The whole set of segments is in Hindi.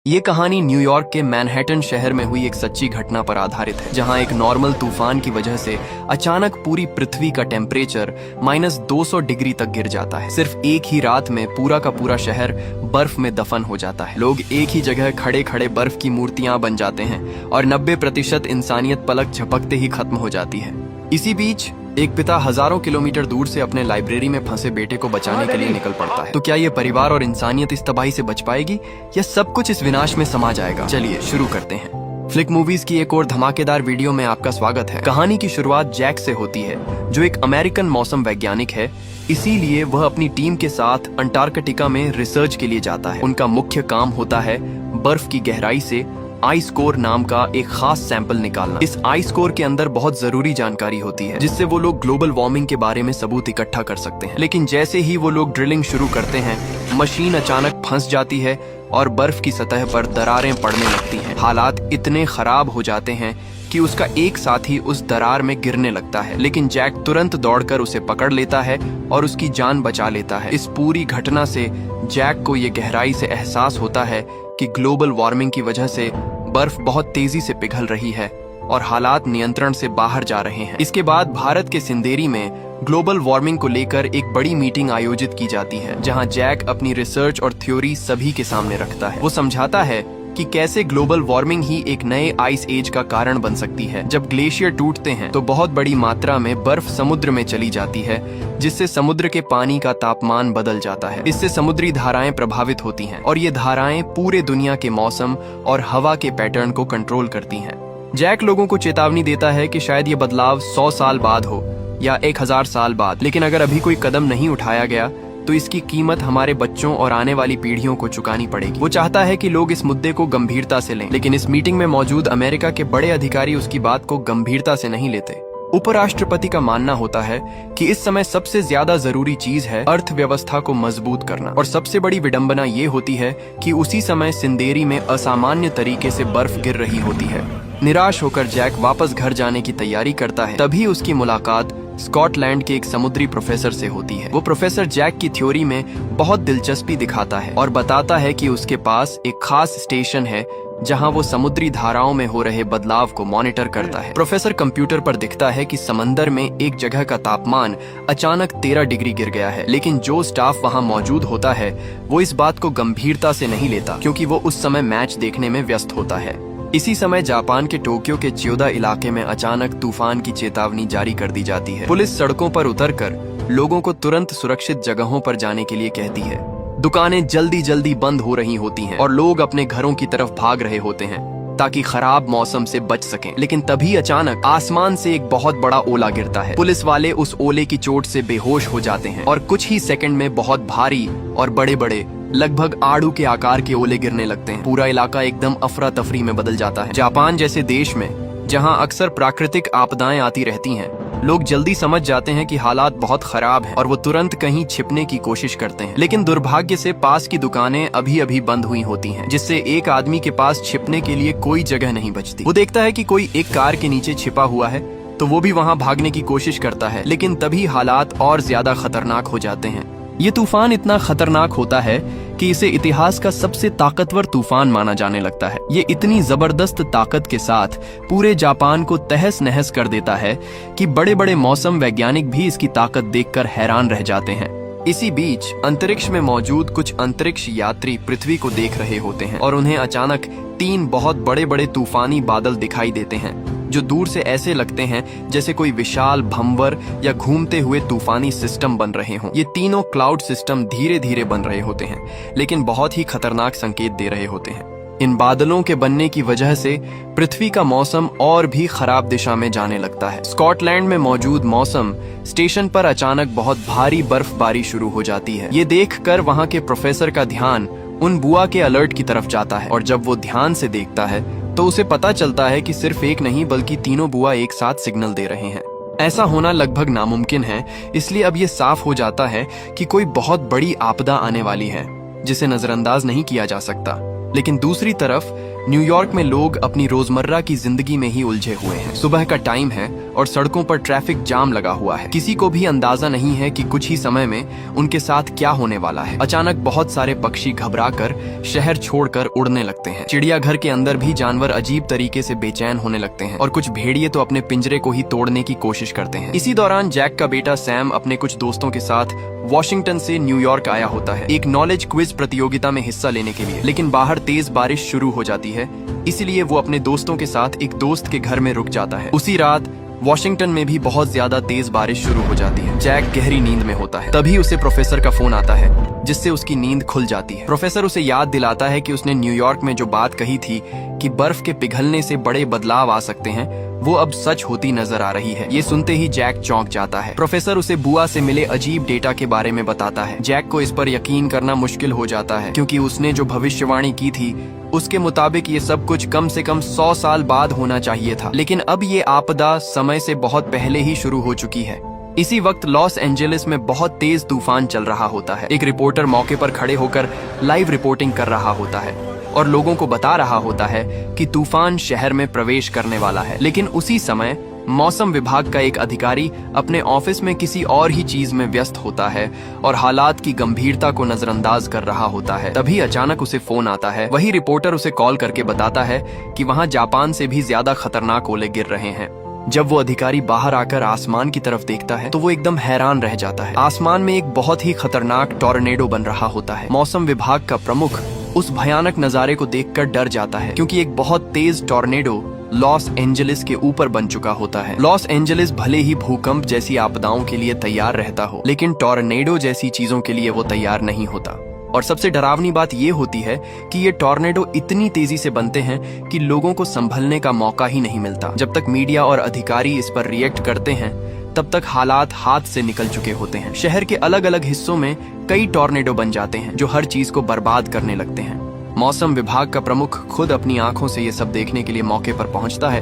ये कहानी न्यूयॉर्क के मैनहट्टन शहर में हुई एक सच्ची घटना पर आधारित है, जहां एक नॉर्मल तूफान की वजह से अचानक पूरी पृथ्वी का टेम्परेचर -200 डिग्री तक गिर जाता है। सिर्फ एक ही रात में पूरा का पूरा शहर बर्फ में दफन हो जाता है। लोग एक ही जगह खड़े खड़े बर्फ की मूर्तियां बन जाते हैं और 90% इंसानियत पलक झपकते ही खत्म हो जाती है। इसी बीच एक पिता हजारों किलोमीटर दूर से अपने लाइब्रेरी में फंसे बेटे को बचाने के लिए निकल पड़ता है। तो क्या ये परिवार और इंसानियत इस तबाही से बच पाएगी या सब कुछ इस विनाश में समा जाएगा? चलिए शुरू करते हैं। फ्लिक मूवीज की एक और धमाकेदार वीडियो में आपका स्वागत है। कहानी की शुरुआत जैक से होती है, जो एक अमेरिकन मौसम वैज्ञानिक है। इसीलिए वह अपनी टीम के साथ अंटार्कटिका में रिसर्च के लिए जाता है। उनका मुख्य काम होता है बर्फ की गहराई से आइस कोर नाम का एक खास सैंपल निकालना। इस आइस कोर के अंदर बहुत जरूरी जानकारी होती है, जिससे वो लोग ग्लोबल वार्मिंग के बारे में सबूत इकट्ठा कर सकते हैं। लेकिन जैसे ही वो लोग ड्रिलिंग शुरू करते हैं, मशीन अचानक फंस जाती है और बर्फ की सतह पर दरारें पड़ने लगती हैं। हालात इतने खराब हो जाते हैं कि उसका एक साथी उस दरार में गिरने लगता है, लेकिन जैक तुरंत दौड़कर उसे पकड़ लेता है और उसकी जान बचा लेता है। इस पूरी घटना से जैक को ये गहराई से एहसास होता है कि ग्लोबल वार्मिंग की वजह से बर्फ बहुत तेजी से पिघल रही है और हालात नियंत्रण से बाहर जा रहे हैं। इसके बाद भारत के सिंदेरी में ग्लोबल वार्मिंग को लेकर एक बड़ी मीटिंग आयोजित की जाती है, जहां जैक अपनी रिसर्च और थ्योरी सभी के सामने रखता है। वो समझाता है कि कैसे ग्लोबल वार्मिंग ही एक नए आइस एज का कारण बन सकती है। जब ग्लेशियर टूटते हैं तो बहुत बड़ी मात्रा में बर्फ समुद्र में चली जाती है, जिससे समुद्र के पानी का तापमान बदल जाता है। इससे समुद्री धाराएं प्रभावित होती हैं और ये धाराएं पूरे दुनिया के मौसम और हवा के पैटर्न को कंट्रोल करती हैं। जैक लोगों को चेतावनी देता है कि शायद ये बदलाव 100 साल बाद हो या 1000 साल बाद, लेकिन अगर अभी कोई कदम नहीं उठाया गया तो इसकी कीमत हमारे बच्चों और आने वाली पीढ़ियों को चुकानी पड़ेगी। वो चाहता है कि लोग इस मुद्दे को गंभीरता से लें, लेकिन इस मीटिंग में मौजूद अमेरिका के बड़े अधिकारी उसकी बात को गंभीरता से नहीं लेते। उपराष्ट्रपति का मानना होता है कि इस समय सबसे ज्यादा जरूरी चीज है अर्थव्यवस्था को मजबूत करना, और सबसे बड़ी विडंबना ये होती है कि उसी समय सिंदेरी में असामान्य तरीके से बर्फ गिर रही होती है। निराश होकर जैक वापस घर जाने की तैयारी करता है। तभी उसकी मुलाकात स्कॉटलैंड के एक समुद्री प्रोफेसर से होती है। वो प्रोफेसर जैक की थ्योरी में बहुत दिलचस्पी दिखाता है और बताता है कि उसके पास एक खास स्टेशन है जहां वो समुद्री धाराओं में हो रहे बदलाव को मॉनिटर करता है। प्रोफेसर कंप्यूटर पर दिखता है कि समंदर में एक जगह का तापमान अचानक 13 डिग्री गिर गया है, लेकिन जो स्टाफ वहां मौजूद होता है वो इस बात को गंभीरता से नहीं लेता, क्योंकि वो उस समय मैच देखने में व्यस्त होता है। इसी समय जापान के टोक्यो के चियोदा इलाके में अचानक तूफान की चेतावनी जारी कर दी जाती है। पुलिस सड़कों पर उतरकर लोगों को तुरंत सुरक्षित जगहों पर जाने के लिए कहती है। दुकानें जल्दी जल्दी बंद हो रही होती हैं और लोग अपने घरों की तरफ भाग रहे होते हैं ताकि खराब मौसम से बच सकें। लेकिन तभी अचानक आसमान से एक बहुत बड़ा ओला गिरता है। पुलिस वाले उस ओले की चोट से बेहोश हो जाते हैं और कुछ ही सेकंड में बहुत भारी और बड़े बड़े लगभग आड़ू के आकार के ओले गिरने लगते हैं। पूरा इलाका एकदम अफरा तफरी में बदल जाता है। जापान जैसे देश में जहां अक्सर प्राकृतिक आपदाएं आती रहती हैं, लोग जल्दी समझ जाते हैं कि हालात बहुत खराब हैं और वो तुरंत कहीं छिपने की कोशिश करते हैं। लेकिन दुर्भाग्य से पास की दुकानें अभी अभी बंद हुई होती हैं, जिससे एक आदमी के पास छिपने के लिए कोई जगह नहीं बचती। वो देखता है कि कोई एक कार के नीचे छिपा हुआ है, तो वो भी वहां भागने की कोशिश करता है, लेकिन तभी हालात और ज्यादा खतरनाक हो जाते हैं। ये तूफान इतना खतरनाक होता है कि इसे इतिहास का सबसे ताकतवर तूफान माना जाने लगता है। ये इतनी जबरदस्त ताकत के साथ पूरे जापान को तहस नहस कर देता है कि बड़े बड़े मौसम वैज्ञानिक भी इसकी ताकत देखकर हैरान रह जाते हैं। इसी बीच अंतरिक्ष में मौजूद कुछ अंतरिक्ष यात्री पृथ्वी को देख रहे होते हैं और उन्हें अचानक 3 बहुत बड़े बड़े तूफानी बादल दिखाई देते हैं, जो दूर से ऐसे लगते हैं जैसे कोई विशाल भंवर या घूमते हुए तूफानी सिस्टम बन रहे हों। ये तीनों क्लाउड सिस्टम धीरे धीरे बन रहे होते हैं, लेकिन बहुत ही खतरनाक संकेत दे रहे होते हैं। इन बादलों के बनने की वजह से पृथ्वी का मौसम और भी खराब दिशा में जाने लगता है। स्कॉटलैंड में मौजूद मौसम स्टेशन पर अचानक बहुत भारी बर्फबारी शुरू हो जाती है। ये देखकर वहां के प्रोफेसर का ध्यान उन बुआ के अलर्ट की तरफ जाता है, और जब वो ध्यान से देखता है तो उसे पता चलता है कि सिर्फ एक नहीं बल्कि तीनों बुआ एक साथ सिग्नल दे रहे हैं। ऐसा होना लगभग नामुमकिन है, इसलिए अब ये साफ हो जाता है कि कोई बहुत बड़ी आपदा आने वाली है जिसे नजरअंदाज नहीं किया जा सकता। लेकिन दूसरी तरफ न्यूयॉर्क में लोग अपनी रोजमर्रा की जिंदगी में ही उलझे हुए हैं। सुबह का टाइम है और सड़कों पर ट्रैफिक जाम लगा हुआ है। किसी को भी अंदाजा नहीं है कि कुछ ही समय में उनके साथ क्या होने वाला है। अचानक बहुत सारे पक्षी घबराकर शहर छोड़कर उड़ने लगते हैं। चिड़ियाघर के अंदर भी जानवर अजीब तरीके से बेचैन होने लगते हैं और कुछ भेड़िए तो अपने पिंजरे को ही तोड़ने की कोशिश करते हैं। इसी दौरान जैक का बेटा सैम अपने कुछ दोस्तों के साथ वॉशिंगटन से न्यूयॉर्क आया होता है एक नॉलेज क्विज प्रतियोगिता में हिस्सा लेने के लिए। लेकिन बाहर तेज बारिश शुरू हो जाती है, इसलिए वो अपने दोस्तों के साथ एक दोस्त के घर में रुक जाता है। उसी रात वॉशिंगटन में भी बहुत ज्यादा तेज बारिश शुरू हो जाती है। जैक गहरी नींद में होता है, तभी उसे प्रोफेसर का फोन आता है, जिससे उसकी नींद खुल जाती है। प्रोफेसर उसे याद दिलाता है कि उसने न्यूयॉर्क में जो बात कही थी कि बर्फ के पिघलने से बड़े बदलाव आ सकते हैं, वो अब सच होती नजर आ रही है। ये सुनते ही जैक चौंक जाता है। प्रोफेसर उसे बुआ से मिले अजीब डेटा के बारे में बताता है। जैक को इस पर यकीन करना मुश्किल हो जाता है, क्योंकि उसने जो भविष्यवाणी की थी उसके मुताबिक ये सब कुछ कम से कम 100 साल बाद होना चाहिए था। लेकिन अब ये आपदा समय से बहुत पहले ही शुरू हो चुकी है। इसी वक्त लॉस एंजेलिस में बहुत तेज तूफान चल रहा होता है। एक रिपोर्टर मौके पर खड़े होकर लाइव रिपोर्टिंग कर रहा होता है और लोगों को बता रहा होता है कि तूफान शहर में प्रवेश करने वाला है। लेकिन उसी समय मौसम विभाग का एक अधिकारी अपने ऑफिस में किसी और ही चीज में व्यस्त होता है और हालात की गंभीरता को नजरअंदाज कर रहा होता है। तभी अचानक उसे फोन आता है। वही रिपोर्टर उसे कॉल करके बताता है कि वहां जापान से भी ज्यादा खतरनाक ओले गिर रहे हैं। जब वो अधिकारी बाहर आकर आसमान की तरफ देखता है तो वो एकदम हैरान रह जाता है। आसमान में एक बहुत ही खतरनाक टॉर्नेडो बन रहा होता है। मौसम विभाग का प्रमुख उस भयानक नजारे को देखकर डर जाता है, क्योंकि एक बहुत तेज टॉर्नेडो लॉस एंजेलिस के ऊपर बन चुका होता है। लॉस एंजेलिस भले ही भूकंप जैसी आपदाओं के लिए तैयार रहता हो, लेकिन टॉर्नेडो जैसी चीजों के लिए वो तैयार नहीं होता। और सबसे डरावनी बात ये होती है कि ये टॉर्नेडो इतनी तेजी से बनते हैं कि लोगों को संभलने का मौका ही नहीं मिलता। जब तक मीडिया और अधिकारी इस पर रिएक्ट करते हैं, तब तक हालात हाथ से निकल चुके होते हैं। शहर के अलग अलग हिस्सों में कई टॉर्नेडो बन जाते हैं जो हर चीज को बर्बाद करने लगते हैं। मौसम विभाग का प्रमुख खुद अपनी आंखों से ये सब देखने के लिए मौके पर पहुंचता है,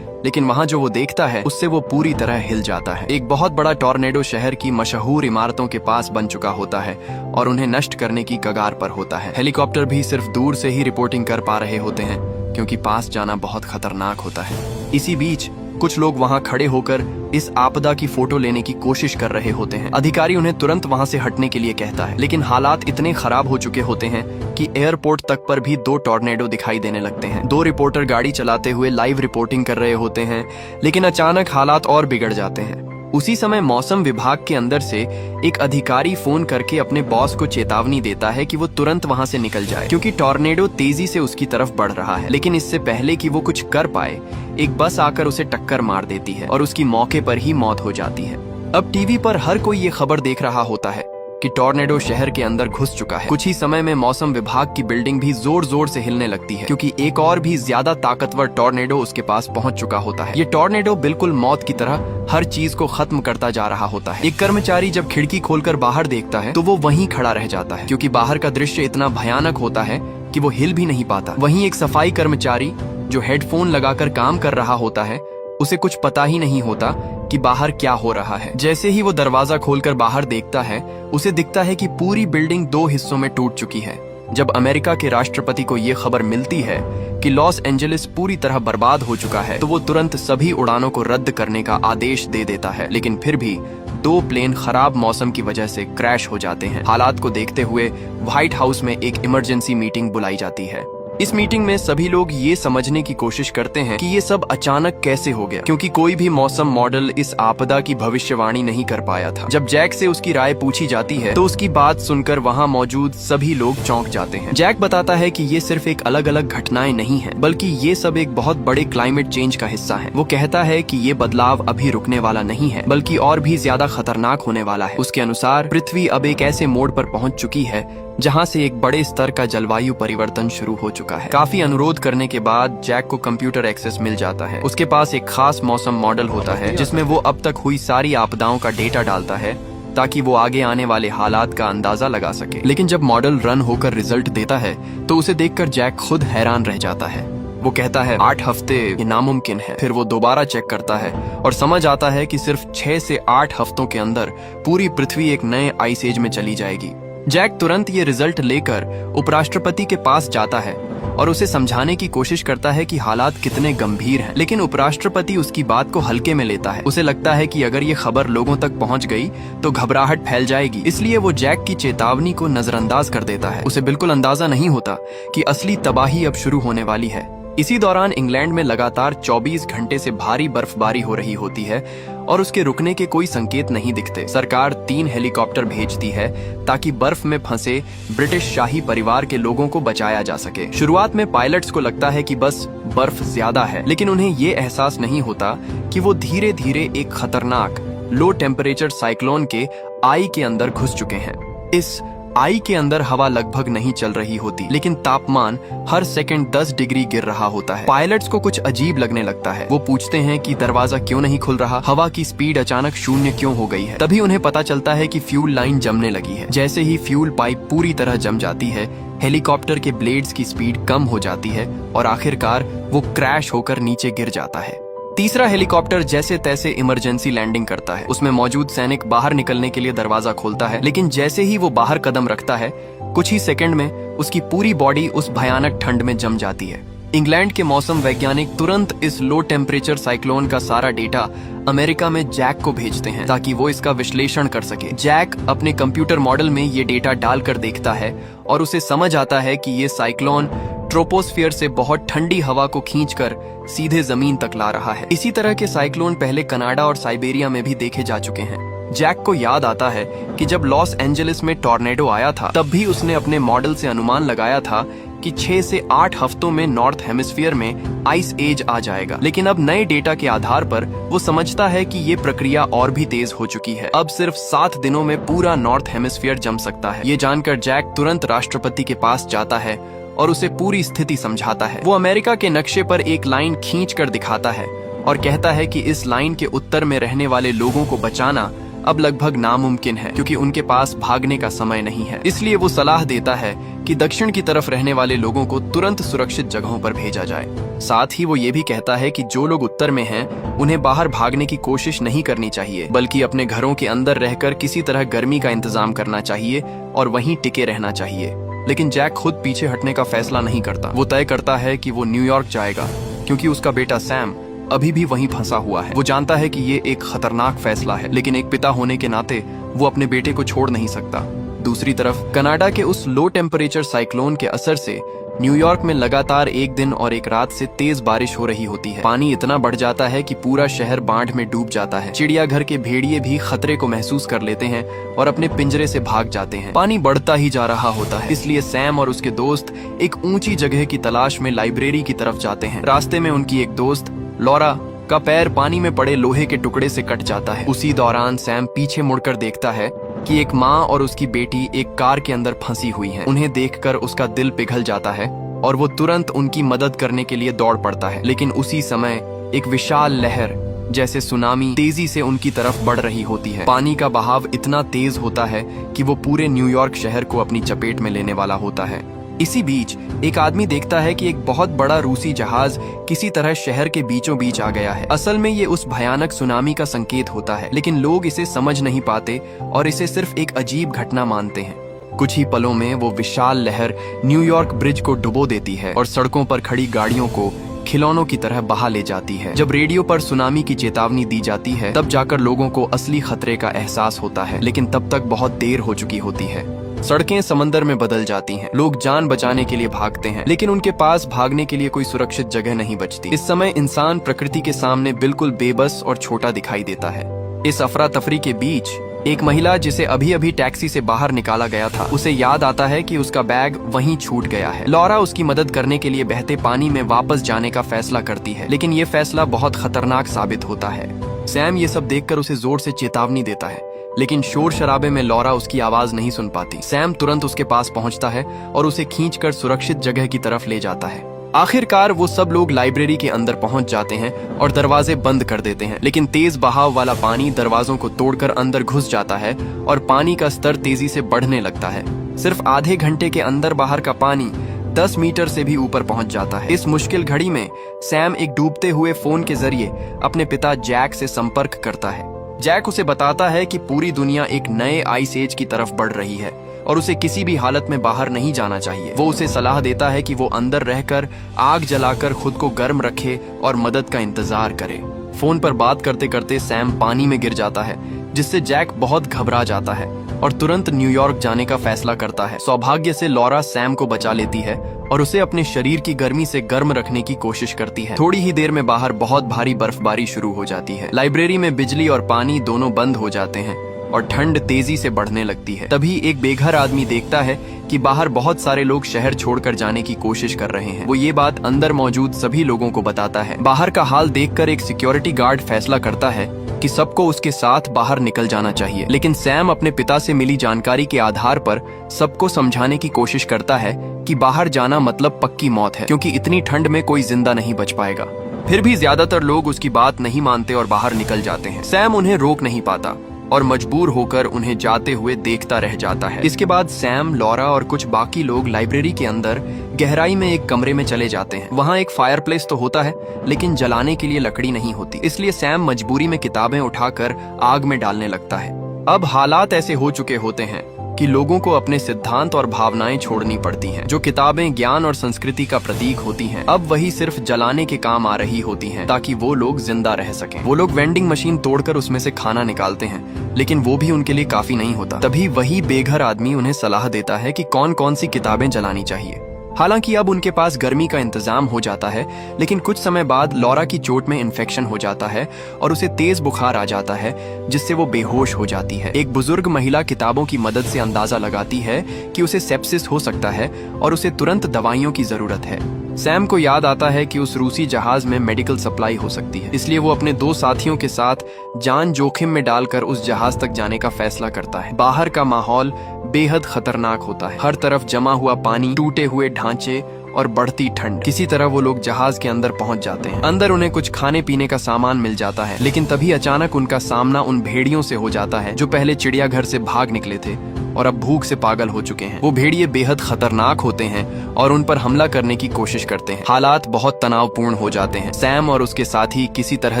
लेकिन वहां जो वो देखता है उससे वो पूरी तरह हिल जाता है। एक बहुत बड़ा टॉर्नेडो शहर की मशहूर इमारतों के पास बन चुका होता है और उन्हें नष्ट करने की कगार पर होता है। हेलीकॉप्टर भी सिर्फ दूर से ही रिपोर्टिंग कर पा रहे होते हैं, क्योंकि पास जाना बहुत खतरनाक होता है। इसी बीच कुछ लोग वहां खड़े होकर इस आपदा की फोटो लेने की कोशिश कर रहे होते हैं। अधिकारी उन्हें तुरंत वहां से हटने के लिए कहता है, लेकिन हालात इतने खराब हो चुके होते हैं कि एयरपोर्ट तक पर भी 2 टॉर्नेडो दिखाई देने लगते हैं। 2 रिपोर्टर गाड़ी चलाते हुए लाइव रिपोर्टिंग कर रहे होते हैं, लेकिन अचानक हालात और बिगड़ जाते हैं। उसी समय मौसम विभाग के अंदर से एक अधिकारी फोन करके अपने बॉस को चेतावनी देता है कि वो तुरंत वहां से निकल जाए, क्योंकि टॉर्नेडो तेजी से उसकी तरफ बढ़ रहा है। लेकिन इससे पहले कि वो कुछ कर पाए, एक बस आकर उसे टक्कर मार देती है और उसकी मौके पर ही मौत हो जाती है। अब टीवी पर हर कोई ये खबर देख रहा होता है कि टॉर्नेडो शहर के अंदर घुस चुका है। कुछ ही समय में मौसम विभाग की बिल्डिंग भी जोर जोर से हिलने लगती है, क्योंकि एक और भी ज्यादा ताकतवर टॉर्नेडो उसके पास पहुंच चुका होता है। ये टॉर्नेडो बिल्कुल मौत की तरह हर चीज को खत्म करता जा रहा होता है। एक कर्मचारी जब खिड़की खोलकर बाहर देखता है तो वो वहीं खड़ा रह जाता है, क्योंकि बाहर का दृश्य इतना भयानक होता है कि वो हिल भी नहीं पाता। वहीं एक सफाई कर्मचारी जो हेडफोन लगाकर काम कर रहा होता है, उसे कुछ पता ही नहीं होता कि बाहर क्या हो रहा है। जैसे ही वो दरवाजा खोलकर बाहर देखता है, उसे दिखता है कि पूरी बिल्डिंग 2 हिस्सों में टूट चुकी है। जब अमेरिका के राष्ट्रपति को ये खबर मिलती है कि लॉस एंजेलिस पूरी तरह बर्बाद हो चुका है, तो वो तुरंत सभी उड़ानों को रद्द करने का आदेश दे देता है। लेकिन फिर भी 2 प्लेन खराब मौसम की वजह से क्रैश हो जाते हैं। हालात को देखते हुए व्हाइट हाउस में एक इमरजेंसी मीटिंग बुलाई जाती है। इस मीटिंग में सभी लोग ये समझने की कोशिश करते हैं कि ये सब अचानक कैसे हो गया, क्योंकि कोई भी मौसम मॉडल इस आपदा की भविष्यवाणी नहीं कर पाया था। जब जैक से उसकी राय पूछी जाती है तो उसकी बात सुनकर वहाँ मौजूद सभी लोग चौंक जाते हैं। जैक बताता है कि ये सिर्फ एक अलग अलग घटनाएं नहीं है, बल्कि ये सब एक बहुत बड़े क्लाइमेट चेंज का हिस्सा है। वो कहता है कि ये बदलाव अभी रुकने वाला नहीं है, बल्कि और भी ज्यादा खतरनाक होने वाला है। उसके अनुसार पृथ्वी अब एक ऐसे मोड़ पर पहुंच चुकी है जहां से एक बड़े स्तर का जलवायु परिवर्तन शुरू हो चुका है। काफी अनुरोध करने के बाद जैक को कंप्यूटर एक्सेस मिल जाता है। उसके पास एक खास मौसम मॉडल होता है, जिसमें वो अब तक हुई सारी आपदाओं का डेटा डालता है, ताकि वो आगे आने वाले हालात का अंदाजा लगा सके। लेकिन जब मॉडल रन होकर रिजल्ट देता है तो उसे देखकर जैक खुद हैरान रह जाता है। वो कहता है 8 हफ्ते ये नामुमकिन है। फिर वो दोबारा चेक करता है और समझ आता है कि सिर्फ 6 से 8 हफ्तों के अंदर पूरी पृथ्वी एक नए आइस एज में चली जाएगी। जैक तुरंत ये रिजल्ट लेकर उपराष्ट्रपति के पास जाता है और उसे समझाने की कोशिश करता है कि हालात कितने गंभीर हैं। लेकिन उपराष्ट्रपति उसकी बात को हल्के में लेता है। उसे लगता है कि अगर ये खबर लोगों तक पहुंच गई तो घबराहट फैल जाएगी, इसलिए वो जैक की चेतावनी को नजरअंदाज कर देता है। उसे बिल्कुल अंदाजा नहीं होता कि असली तबाही अब शुरू होने वाली है। इसी दौरान इंग्लैंड में लगातार 24 घंटे से भारी बर्फबारी हो रही होती है और उसके रुकने के कोई संकेत नहीं दिखते। सरकार 3 हेलीकॉप्टर भेजती है ताकि बर्फ में फंसे ब्रिटिश शाही परिवार के लोगों को बचाया जा सके। शुरुआत में पायलट्स को लगता है कि बस बर्फ ज्यादा है, लेकिन उन्हें ये एहसास नहीं होता कि वो धीरे धीरे एक खतरनाक लो टेम्परेचर साइक्लोन के आई के अंदर घुस चुके हैं। इस आई के अंदर हवा लगभग नहीं चल रही होती, लेकिन तापमान हर सेकंड 10 डिग्री गिर रहा होता है। पायलट्स को कुछ अजीब लगने लगता है। वो पूछते हैं कि दरवाजा क्यों नहीं खुल रहा, हवा की स्पीड अचानक शून्य क्यों हो गई है। तभी उन्हें पता चलता है कि फ्यूल लाइन जमने लगी है। जैसे ही फ्यूल पाइप पूरी तरह जम जाती है, हेलीकॉप्टर के ब्लेड्स की स्पीड कम हो जाती है और आखिरकार वो क्रैश होकर नीचे गिर जाता है। तीसरा हेलीकॉप्टर जैसे तैसे इमरजेंसी लैंडिंग करता है। उसमें मौजूद सैनिक बाहर निकलने के लिए दरवाजा खोलता है, लेकिन जैसे ही वो बाहर कदम रखता है, कुछ ही सेकंड में उसकी पूरी बॉडी उस भयानक ठंड में जम जाती है। इंग्लैंड के मौसम वैज्ञानिक तुरंत इस लो टेम्परेचर साइक्लोन का सारा डेटा अमेरिका में जैक को भेजते हैं ताकि वो इसका विश्लेषण कर सके। जैक अपने कंप्यूटर मॉडल में ये डेटा डालकर देखता है और उसे समझ आता है कि ये साइक्लोन ट्रोपोस्फियर से बहुत ठंडी हवा को खींचकर सीधे जमीन तक ला रहा है। इसी तरह के साइक्लोन पहले कनाडा और साइबेरिया में भी देखे जा चुके हैं। जैक को याद आता है कि जब लॉस एंजलिस में टॉर्नेडो आया था, तब भी उसने अपने मॉडल से अनुमान लगाया था कि 6 से 8 हफ्तों में नॉर्थ हेमिस्फीयर में आइस एज आ जाएगा। लेकिन अब नए डेटा के आधार पर वो समझता है कि ये प्रक्रिया और भी तेज हो चुकी है। अब सिर्फ 7 दिनों में पूरा नॉर्थ हेमिस्फीयर जम सकता है। ये जानकर जैक तुरंत राष्ट्रपति के पास जाता है और उसे पूरी स्थिति समझाता है। वो अमेरिका के नक्शे पर एक लाइन खींच कर दिखाता है और कहता है कि इस लाइन के उत्तर में रहने वाले लोगों को बचाना अब लगभग नामुमकिन है, क्योंकि उनके पास भागने का समय नहीं है। इसलिए वो सलाह देता है कि दक्षिण की तरफ रहने वाले लोगों को तुरंत सुरक्षित जगहों पर भेजा जाए। साथ ही वो ये भी कहता है कि जो लोग उत्तर में हैं, उन्हें बाहर भागने की कोशिश नहीं करनी चाहिए, बल्कि अपने घरों के अंदर रहकर किसी तरह गर्मी का इंतजाम करना चाहिए और वहीं टिके रहना चाहिए। लेकिन जैक खुद पीछे हटने का फैसला नहीं करता। वो तय करता है कि वो न्यूयॉर्क जाएगा, क्योंकि उसका बेटा सैम अभी भी वहीं फंसा हुआ है। वो जानता है कि ये एक खतरनाक फैसला है, लेकिन एक पिता होने के नाते वो अपने बेटे को छोड़ नहीं सकता। दूसरी तरफ कनाडा के उस लो टेम्परेचर साइक्लोन के असर से न्यूयॉर्क में लगातार एक दिन और एक रात से तेज बारिश हो रही होती है। पानी इतना बढ़ जाता है कि पूरा शहर बाढ़ में डूब जाता है। चिड़ियाघर के भेड़िए भी खतरे को महसूस कर लेते हैं और अपने पिंजरे से भाग जाते हैं। पानी बढ़ता ही जा रहा होता है, इसलिए सैम और उसके दोस्त एक ऊंची जगह की तलाश में लाइब्रेरी की तरफ जाते हैं। रास्ते में उनकी एक दोस्त लॉरा का पैर पानी में पड़े लोहे के टुकड़े से कट जाता है। उसी दौरान सैम पीछे मुड़कर देखता है कि एक माँ और उसकी बेटी एक कार के अंदर फंसी हुई हैं। उन्हें देखकर उसका दिल पिघल जाता है और वो तुरंत उनकी मदद करने के लिए दौड़ पड़ता है। लेकिन उसी समय एक विशाल लहर जैसे सुनामी तेजी से उनकी तरफ बढ़ रही होती है। पानी का बहाव इतना तेज होता है कि वो पूरे न्यूयॉर्क शहर को अपनी चपेट में लेने वाला होता है। इसी बीच एक आदमी देखता है कि एक बहुत बड़ा रूसी जहाज किसी तरह शहर के बीचों बीच आ गया है। असल में ये उस भयानक सुनामी का संकेत होता है, लेकिन लोग इसे समझ नहीं पाते और इसे सिर्फ एक अजीब घटना मानते हैं। कुछ ही पलों में वो विशाल लहर न्यूयॉर्क ब्रिज को डुबो देती है और सड़कों पर खड़ी गाड़ियों को खिलौनों की तरह बहा ले जाती है। जब रेडियो पर सुनामी की चेतावनी दी जाती है, तब जाकर लोगों को असली खतरे का एहसास होता है, लेकिन तब तक बहुत देर हो चुकी होती है। सड़कें समंदर में बदल जाती हैं। लोग जान बचाने के लिए भागते हैं, लेकिन उनके पास भागने के लिए कोई सुरक्षित जगह नहीं बचती। इस समय इंसान प्रकृति के सामने बिल्कुल बेबस और छोटा दिखाई देता है। इस अफरा तफरी के बीच एक महिला जिसे अभी अभी टैक्सी से बाहर निकाला गया था, उसे याद आता है कि उसका बैग वहीं छूट गया है। लॉरा उसकी मदद करने के लिए बहते पानी में वापस जाने का फैसला करती है, लेकिन ये फैसला बहुत खतरनाक साबित होता है। सैम ये सब देखकर उसे जोर से चेतावनी देता है, लेकिन शोर शराबे में लॉरा उसकी आवाज नहीं सुन पाती। सैम तुरंत उसके पास पहुंचता है और उसे खींचकर सुरक्षित जगह की तरफ ले जाता है। आखिरकार वो सब लोग लाइब्रेरी के अंदर पहुंच जाते हैं और दरवाजे बंद कर देते हैं, लेकिन तेज बहाव वाला पानी दरवाजों को तोड़कर अंदर घुस जाता है और पानी का स्तर तेजी से बढ़ने लगता है। सिर्फ आधे घंटे के अंदर बाहर का पानी 10 मीटर से भी ऊपर पहुंच जाता है। इस मुश्किल घड़ी में सैम एक डूबते हुए फोन के जरिए अपने पिता जैक से संपर्क करता है। जैक उसे बताता है कि पूरी दुनिया एक नए आइस एज की तरफ बढ़ रही है और उसे किसी भी हालत में बाहर नहीं जाना चाहिए। वो उसे सलाह देता है कि वो अंदर रहकर आग जलाकर खुद को गर्म रखे और मदद का इंतजार करे। फोन पर बात करते करते सैम पानी में गिर जाता है, जिससे जैक बहुत घबरा जाता है और तुरंत न्यूयॉर्क जाने का फैसला करता है। सौभाग्य से लॉरा सैम को बचा लेती है और उसे अपने शरीर की गर्मी से गर्म रखने की कोशिश करती है। थोड़ी ही देर में बाहर बहुत भारी बर्फबारी शुरू हो जाती है। लाइब्रेरी में बिजली और पानी दोनों बंद हो जाते हैं और ठंड तेजी से बढ़ने लगती है। तभी एक बेघर आदमी देखता है कि बाहर बहुत सारे लोग शहर छोड़कर जाने की कोशिश कर रहे हैं। वो ये बात अंदर मौजूद सभी लोगों को बताता है। बाहर का हाल देखकर एक सिक्योरिटी गार्ड फैसला करता है कि सबको उसके साथ बाहर निकल जाना चाहिए, लेकिन सैम अपने पिता से मिली जानकारी के आधार पर सबको समझाने की कोशिश करता है कि बाहर जाना मतलब पक्की मौत है, क्योंकि इतनी ठंड में कोई जिंदा नहीं बच पाएगा। फिर भी ज्यादातर लोग उसकी बात नहीं मानते और बाहर निकल जाते हैं। सैम उन्हें रोक नहीं पाता और मजबूर होकर उन्हें जाते हुए देखता रह जाता है। इसके बाद सैम, लॉरा और कुछ बाकी लोग लाइब्रेरी के अंदर गहराई में एक कमरे में चले जाते हैं। वहाँ एक फायरप्लेस तो होता है, लेकिन जलाने के लिए लकड़ी नहीं होती, इसलिए सैम मजबूरी में किताबें उठाकर आग में डालने लगता है। अब हालात ऐसे हो चुके होते हैं कि लोगों को अपने सिद्धांत और भावनाएं छोड़नी पड़ती हैं। जो किताबें ज्ञान और संस्कृति का प्रतीक होती हैं, अब वही सिर्फ जलाने के काम आ रही होती हैं, ताकि वो लोग जिंदा रह सकें। वो लोग वेंडिंग मशीन तोड़कर उसमें से खाना निकालते हैं, लेकिन वो भी उनके लिए काफी नहीं होता। तभी वही बेघर आदमी उन्हें सलाह देता है कि कौन कौन सी किताबें जलानी चाहिए। हालांकि अब उनके पास गर्मी का इंतजाम हो जाता है, लेकिन कुछ समय बाद लॉरा की चोट में इन्फेक्शन हो जाता है और उसे तेज बुखार आ जाता है, जिससे वो बेहोश हो जाती है। एक बुजुर्ग महिला किताबों की मदद से अंदाजा लगाती है कि उसे सेप्सिस हो सकता है और उसे तुरंत दवाइयों की जरूरत है। सैम को याद आता है कि उस रूसी जहाज में मेडिकल सप्लाई हो सकती है, इसलिए वो अपने 2 साथियों के साथ जान जोखिम में डालकर उस जहाज तक जाने का फैसला करता है। बाहर का माहौल बेहद खतरनाक होता है। हर तरफ जमा हुआ पानी, टूटे हुए ढांचे और बढ़ती ठंड। किसी तरह वो लोग जहाज के अंदर पहुंच जाते हैं। अंदर उन्हें कुछ खाने पीने का सामान मिल जाता है, लेकिन तभी अचानक उनका सामना उन भेड़ियों से हो जाता है जो पहले चिड़ियाघर से भाग निकले थे और अब भूख से पागल हो चुके हैं। वो भेड़िए बेहद खतरनाक होते हैं और उन पर हमला करने की कोशिश करते हैं। हालात बहुत तनावपूर्ण हो जाते हैं। सैम और उसके साथी किसी तरह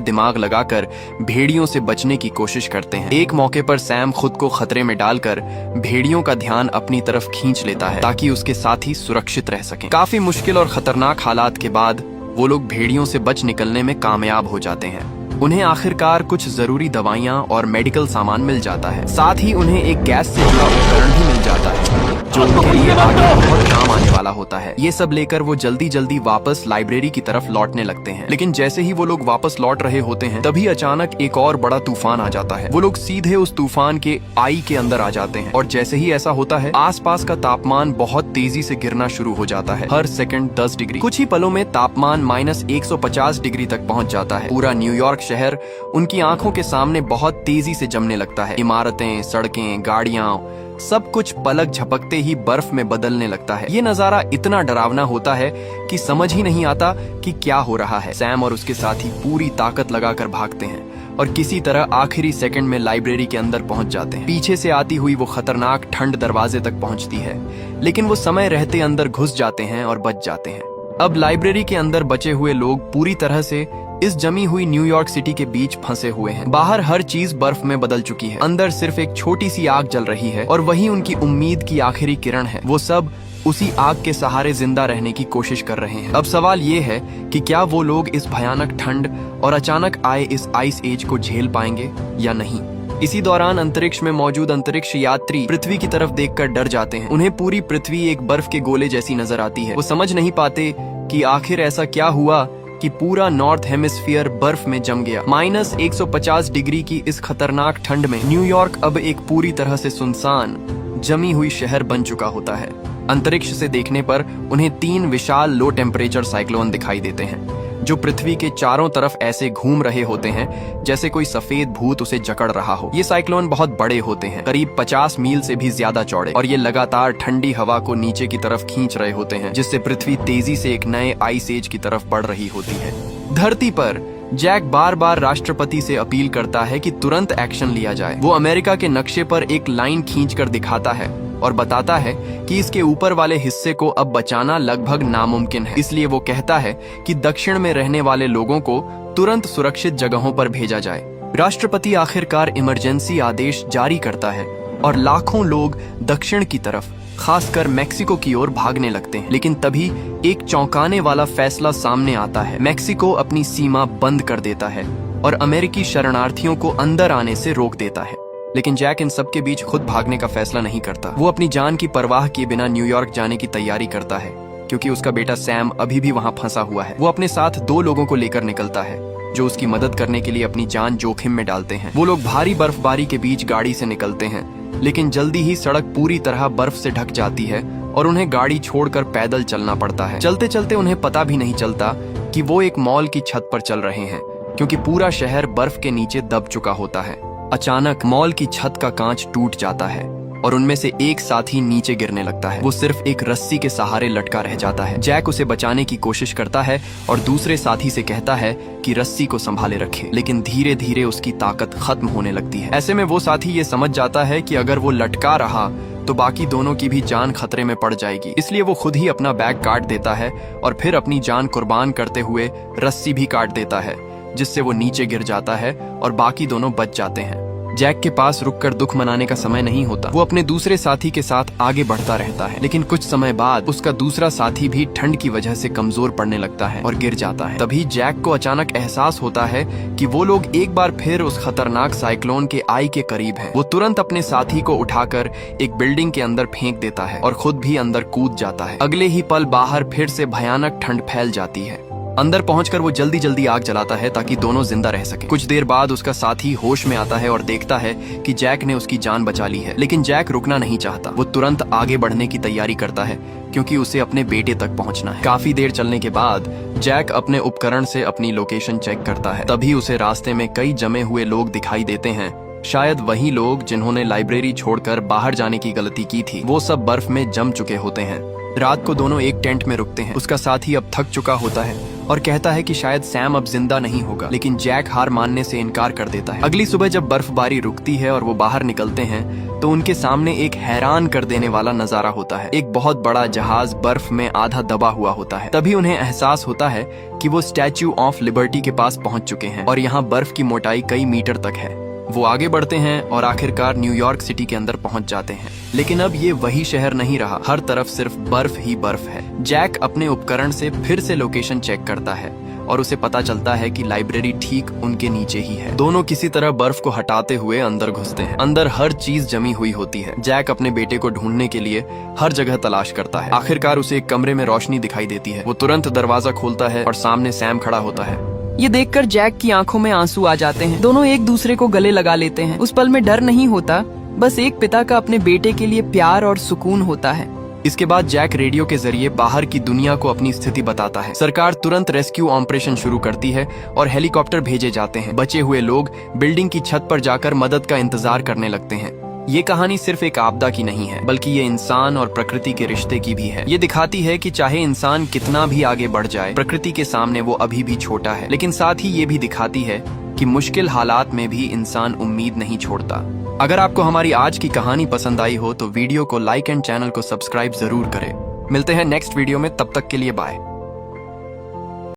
दिमाग लगाकर भेड़ियों से बचने की कोशिश करते हैं। एक मौके पर सैम खुद को खतरे में डालकर भेड़ियों का ध्यान अपनी तरफ खींच लेता है, ताकि उसके साथी सुरक्षित रह सकें। काफी मुश्किल और खतरनाक हालात के बाद वो लोग भेड़ियों से बच निकलने में कामयाब हो जाते हैं। उन्हें आखिरकार कुछ जरूरी दवाइयां और मेडिकल सामान मिल जाता है। साथ ही उन्हें एक गैस से जुड़ा उपकरण भी मिल जाता है, जो उनके लिए आगे बहुत काम आने वाला होता है। ये सब लेकर वो जल्दी जल्दी वापस लाइब्रेरी की तरफ लौटने लगते हैं। लेकिन जैसे ही वो लोग वापस लौट रहे होते हैं, तभी अचानक एक और बड़ा तूफान आ जाता है। वो लोग सीधे उस तूफान के आई के अंदर आ जाते हैं और जैसे ही ऐसा होता है, आसपास का तापमान बहुत तेजी से गिरना शुरू हो जाता है। हर सेकंड 10 डिग्री। कुछ ही पलों में तापमान -150 डिग्री तक पहुंच जाता है। पूरा न्यूयॉर्क शहर उनकी आंखों के सामने बहुत तेजी से जमने लगता है। इमारतें, सड़कें, गाड़ियां, सब कुछ पलक झपकते ही बर्फ में बदलने लगता है। ये नजारा इतना डरावना होता है कि समझ ही नहीं आता कि क्या हो रहा है। सैम और उसके साथी पूरी ताकत लगाकर भागते हैं और किसी तरह आखिरी सेकंड में लाइब्रेरी के अंदर पहुंच जाते हैं। पीछे से आती हुई वो खतरनाक ठंड दरवाजे तक पहुंचती है, लेकिन वो समय रहते अंदर घुस जाते हैं और बच जाते हैं। अब लाइब्रेरी के अंदर बचे हुए लोग पूरी तरह से इस जमी हुई न्यूयॉर्क सिटी के बीच फंसे हुए हैं। बाहर हर चीज बर्फ में बदल चुकी है। अंदर सिर्फ एक छोटी सी आग जल रही है और वही उनकी उम्मीद की आखिरी किरण है। वो सब उसी आग के सहारे जिंदा रहने की कोशिश कर रहे हैं। अब सवाल ये है कि क्या वो लोग इस भयानक ठंड और अचानक आए इस आइस एज को झेल पाएंगे या नहीं। इसी दौरान अंतरिक्ष में मौजूद अंतरिक्ष यात्री पृथ्वी की तरफ देखकर डर जाते हैं। उन्हें पूरी पृथ्वी एक बर्फ के गोले जैसी नजर आती है। वो समझ नहीं पाते कि आखिर ऐसा क्या हुआ कि पूरा नॉर्थ हेमिस्फीयर बर्फ में जम गया। -150 डिग्री की इस खतरनाक ठंड में न्यूयॉर्क अब एक पूरी तरह से सुनसान जमी हुई शहर बन चुका होता है। अंतरिक्ष से देखने पर उन्हें 3 विशाल लो टेम्परेचर साइक्लोन दिखाई देते हैं, जो पृथ्वी के चारों तरफ ऐसे घूम रहे होते हैं जैसे कोई सफेद भूत उसे जकड़ रहा हो। ये साइक्लोन बहुत बड़े होते हैं, करीब 50 मील से भी ज्यादा चौड़े, और ये लगातार ठंडी हवा को नीचे की तरफ खींच रहे होते हैं, जिससे पृथ्वी तेजी से एक नए आइस एज की तरफ बढ़ रही होती है। धरती पर जैक बार बार राष्ट्रपति से अपील करता है कि तुरंत एक्शन लिया जाए। वो अमेरिका के नक्शे पर एक लाइन खींचकर दिखाता है और बताता है कि इसके ऊपर वाले हिस्से को अब बचाना लगभग नामुमकिन है। इसलिए वो कहता है कि दक्षिण में रहने वाले लोगों को तुरंत सुरक्षित जगहों पर भेजा जाए। राष्ट्रपति आखिरकार इमरजेंसी आदेश जारी करता है और लाखों लोग दक्षिण की तरफ, खासकर मेक्सिको की ओर भागने लगते हैं। लेकिन तभी एक चौंकाने वाला फैसला सामने आता है। मेक्सिको अपनी सीमा बंद कर देता है और अमेरिकी शरणार्थियों को अंदर आने से रोक देता है। लेकिन जैक इन सब के बीच खुद भागने का फैसला नहीं करता। वो अपनी जान की परवाह किए बिना न्यूयॉर्क जाने की तैयारी करता है, क्योंकि उसका बेटा सैम अभी भी वहां फंसा हुआ है। वो अपने साथ 2 लोगों को लेकर निकलता है जो उसकी मदद करने के लिए अपनी जान जोखिम में डालते हैं। वो लोग भारी बर्फबारी के बीच गाड़ी से निकलते हैं, लेकिन जल्दी ही सड़क पूरी तरह बर्फ से ढक जाती है और उन्हें गाड़ी छोड़कर पैदल चलना पड़ता है। चलते चलते उन्हें पता भी नहीं चलता कि वो एक मॉल की छत पर चल रहे हैं, क्योंकि पूरा शहर बर्फ के नीचे दब चुका होता है। अचानक मॉल की छत का कांच टूट जाता है और उनमें से एक साथी नीचे गिरने लगता है। वो सिर्फ एक रस्सी के सहारे लटका रह जाता है। जैक उसे बचाने की कोशिश करता है और दूसरे साथी से कहता है कि रस्सी को संभाले रखे, लेकिन धीरे धीरे उसकी ताकत खत्म होने लगती है। ऐसे में वो साथी ये समझ जाता है कि अगर वो लटका रहा तो बाकी दोनों की भी जान खतरे में पड़ जाएगी। इसलिए वो खुद ही अपना बैग काट देता है और फिर अपनी जान कुर्बान करते हुए रस्सी भी काट देता है, जिससे वो नीचे गिर जाता है और बाकी दोनों बच जाते हैं। जैक के पास रुककर दुख मनाने का समय नहीं होता। वो अपने दूसरे साथी के साथ आगे बढ़ता रहता है, लेकिन कुछ समय बाद उसका दूसरा साथी भी ठंड की वजह से कमजोर पड़ने लगता है और गिर जाता है। तभी जैक को अचानक एहसास होता है कि वो लोग एक बार फिर उस खतरनाक साइक्लोन के आई के करीब हैं। वो तुरंत अपने साथी को उठाकर एक बिल्डिंग के अंदर फेंक देता है और खुद भी अंदर कूद जाता है। अगले ही पल बाहर फिर से भयानक ठंड फैल जाती है। अंदर पहुंचकर वो जल्दी जल्दी आग जलाता है ताकि दोनों जिंदा रह सकें। कुछ देर बाद उसका साथी होश में आता है और देखता है कि जैक ने उसकी जान बचा ली है, लेकिन जैक रुकना नहीं चाहता। वो तुरंत आगे बढ़ने की तैयारी करता है, क्योंकि उसे अपने बेटे तक पहुंचना है। काफी देर चलने के बाद जैक अपने उपकरण से अपनी लोकेशन चेक करता है। तभी उसे रास्ते में कई जमे हुए लोग दिखाई देते हैं, शायद वही लोग जिन्होंने लाइब्रेरी छोड़कर बाहर जाने की गलती की थी। वो सब बर्फ में जम चुके होते हैं। रात को दोनों एक टेंट में रुकते हैं। उसका साथी अब थक चुका होता है और कहता है कि शायद सैम अब जिंदा नहीं होगा, लेकिन जैक हार मानने से इनकार कर देता है। अगली सुबह जब बर्फबारी रुकती है और वो बाहर निकलते हैं तो उनके सामने एक हैरान कर देने वाला नजारा होता है। एक बहुत बड़ा जहाज बर्फ में आधा दबा हुआ होता है। तभी उन्हें एहसास होता है कि वो स्टैच्यू ऑफ लिबर्टी के पास पहुंच चुके हैं और यहाँ बर्फ की मोटाई कई मीटर तक है। वो आगे बढ़ते हैं और आखिरकार न्यूयॉर्क सिटी के अंदर पहुंच जाते हैं। लेकिन अब ये वही शहर नहीं रहा, हर तरफ सिर्फ बर्फ ही बर्फ है। जैक अपने उपकरण से फिर से लोकेशन चेक करता है और उसे पता चलता है कि लाइब्रेरी ठीक उनके नीचे ही है। दोनों किसी तरह बर्फ को हटाते हुए अंदर घुसते हैं। अंदर हर चीज जमी हुई होती है। जैक अपने बेटे को ढूंढने के लिए हर जगह तलाश करता है। आखिरकार उसे एक कमरे में रोशनी दिखाई देती है। वो तुरंत दरवाजा खोलता है और सामने सैम खड़ा होता है। ये देखकर जैक की आंखों में आंसू आ जाते हैं। दोनों एक दूसरे को गले लगा लेते हैं। उस पल में डर नहीं होता, बस एक पिता का अपने बेटे के लिए प्यार और सुकून होता है। इसके बाद जैक रेडियो के जरिए बाहर की दुनिया को अपनी स्थिति बताता है। सरकार तुरंत रेस्क्यू ऑपरेशन शुरू करती है और हेलीकॉप्टर भेजे जाते हैं। बचे हुए लोग बिल्डिंग की छत पर जाकर मदद का इंतजार करने लगते हैं। ये कहानी सिर्फ एक आपदा की नहीं है, बल्कि ये इंसान और प्रकृति के रिश्ते की भी है। ये दिखाती है कि चाहे इंसान कितना भी आगे बढ़ जाए, प्रकृति के सामने वो अभी भी छोटा है। लेकिन साथ ही ये भी दिखाती है कि मुश्किल हालात में भी इंसान उम्मीद नहीं छोड़ता। अगर आपको हमारी आज की कहानी पसंद आई हो तो वीडियो को लाइक एंड चैनल को सब्सक्राइब जरूर करें। मिलते हैं नेक्स्ट वीडियो में, तब तक के लिए बाय।